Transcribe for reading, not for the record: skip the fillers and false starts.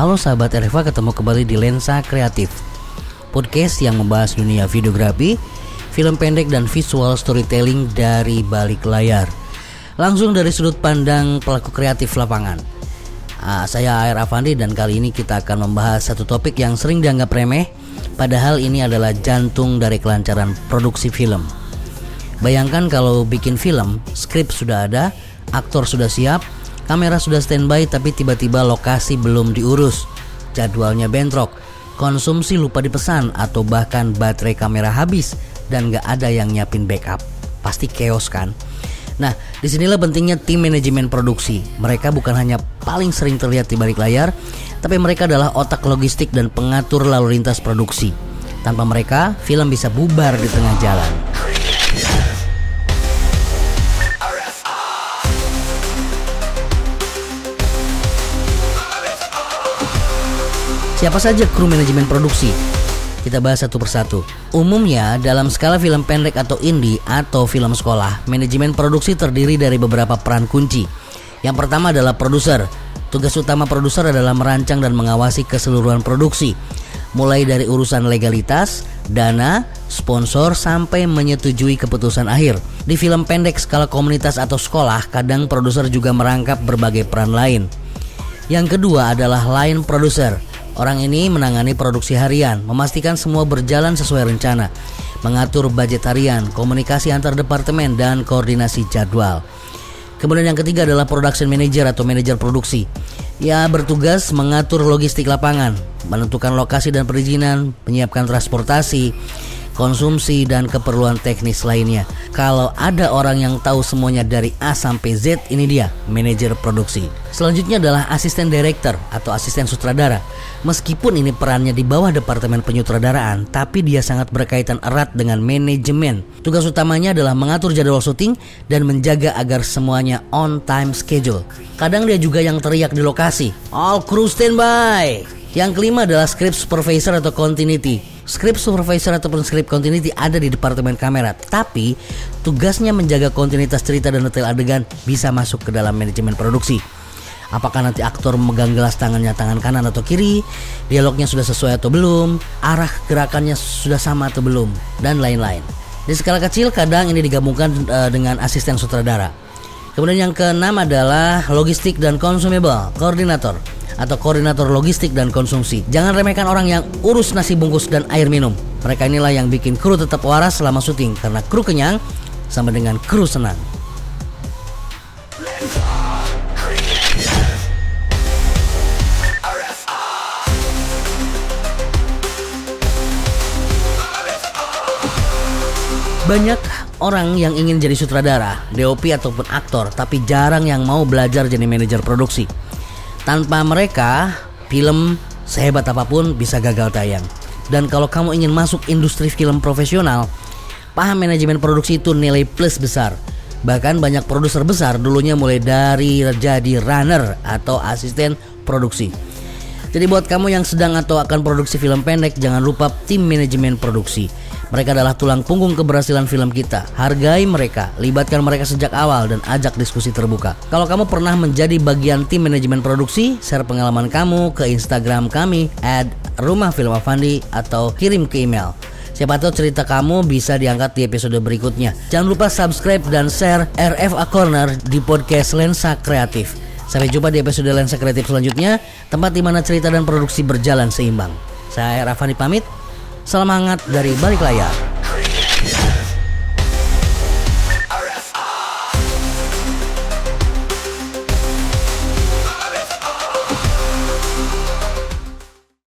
Halo sahabat RFA, ketemu kembali di Lensa Kreatif, podcast yang membahas dunia videografi, film pendek dan visual storytelling dari balik layar, langsung dari sudut pandang pelaku kreatif lapangan. Saya AR Afandi dan kali ini kita akan membahas satu topik yang sering dianggap remeh, padahal ini adalah jantung dari kelancaran produksi film. Bayangkan kalau bikin film, skrip sudah ada, aktor sudah siap, kamera sudah standby, tapi tiba-tiba lokasi belum diurus, jadwalnya bentrok, konsumsi lupa dipesan, atau bahkan baterai kamera habis dan gak ada yang nyiapin backup. Pasti chaos kan? Nah, disinilah pentingnya tim manajemen produksi. Mereka bukan hanya paling sering terlihat di balik layar, tapi mereka adalah otak logistik dan pengatur lalu lintas produksi. Tanpa mereka, film bisa bubar di tengah jalan. Siapa saja kru manajemen produksi? Kita bahas satu persatu. Umumnya dalam skala film pendek atau indie atau film sekolah, manajemen produksi terdiri dari beberapa peran kunci. Yang pertama adalah produser. Tugas utama produser adalah merancang dan mengawasi keseluruhan produksi, mulai dari urusan legalitas, dana, sponsor, sampai menyetujui keputusan akhir. Di film pendek skala komunitas atau sekolah, kadang produser juga merangkap berbagai peran lain. Yang kedua adalah line producer. Orang ini menangani produksi harian, memastikan semua berjalan sesuai rencana, mengatur budget harian, komunikasi antar departemen, dan koordinasi jadwal. Kemudian yang ketiga adalah production manager atau manajer produksi. Ia bertugas mengatur logistik lapangan, menentukan lokasi dan perizinan, menyiapkan transportasi, konsumsi, dan keperluan teknis lainnya. Kalau ada orang yang tahu semuanya dari A sampai Z, ini dia manajer produksi. Selanjutnya adalah asisten director atau asisten sutradara. Meskipun ini perannya di bawah departemen penyutradaraan, tapi dia sangat berkaitan erat dengan manajemen. Tugas utamanya adalah mengatur jadwal syuting dan menjaga agar semuanya on time schedule. Kadang dia juga yang teriak di lokasi, "All crew standby." Yang kelima adalah script supervisor atau continuity. Script supervisor ataupun script continuity ada di departemen kamera, tapi tugasnya menjaga kontinuitas cerita dan detail adegan bisa masuk ke dalam manajemen produksi. Apakah nanti aktor memegang gelas tangannya tangan kanan atau kiri, dialognya sudah sesuai atau belum, arah gerakannya sudah sama atau belum, dan lain-lain. Di skala kecil kadang ini digabungkan dengan asisten sutradara. Kemudian yang keenam adalah logistik dan consumable koordinator atau koordinator logistik dan konsumsi. Jangan remehkan orang yang urus nasi bungkus dan air minum. Mereka inilah yang bikin kru tetap waras selama syuting, karena kru kenyang sama dengan kru senang. Banyak orang yang ingin jadi sutradara, DOP ataupun aktor, tapi jarang yang mau belajar jadi manajer produksi. Tanpa mereka, film sehebat apapun bisa gagal tayang. Dan kalau kamu ingin masuk industri film profesional, paham manajemen produksi itu nilai plus besar. Bahkan banyak produser besar dulunya mulai dari jadi runner atau asisten produksi. Jadi buat kamu yang sedang atau akan produksi film pendek, jangan lupa tim manajemen produksi. Mereka adalah tulang punggung keberhasilan film kita. Hargai mereka, libatkan mereka sejak awal, dan ajak diskusi terbuka. Kalau kamu pernah menjadi bagian tim manajemen produksi, share pengalaman kamu ke Instagram kami @rumahfilmafandi atau kirim ke email. Siapa tahu cerita kamu bisa diangkat di episode berikutnya. Jangan lupa subscribe dan share RFA Corner di podcast Lensa Kreatif. Sampai jumpa di episode Lensa Kreatif selanjutnya, tempat di mana cerita dan produksi berjalan seimbang. Saya Rafani pamit. Salam hangat dari balik layar.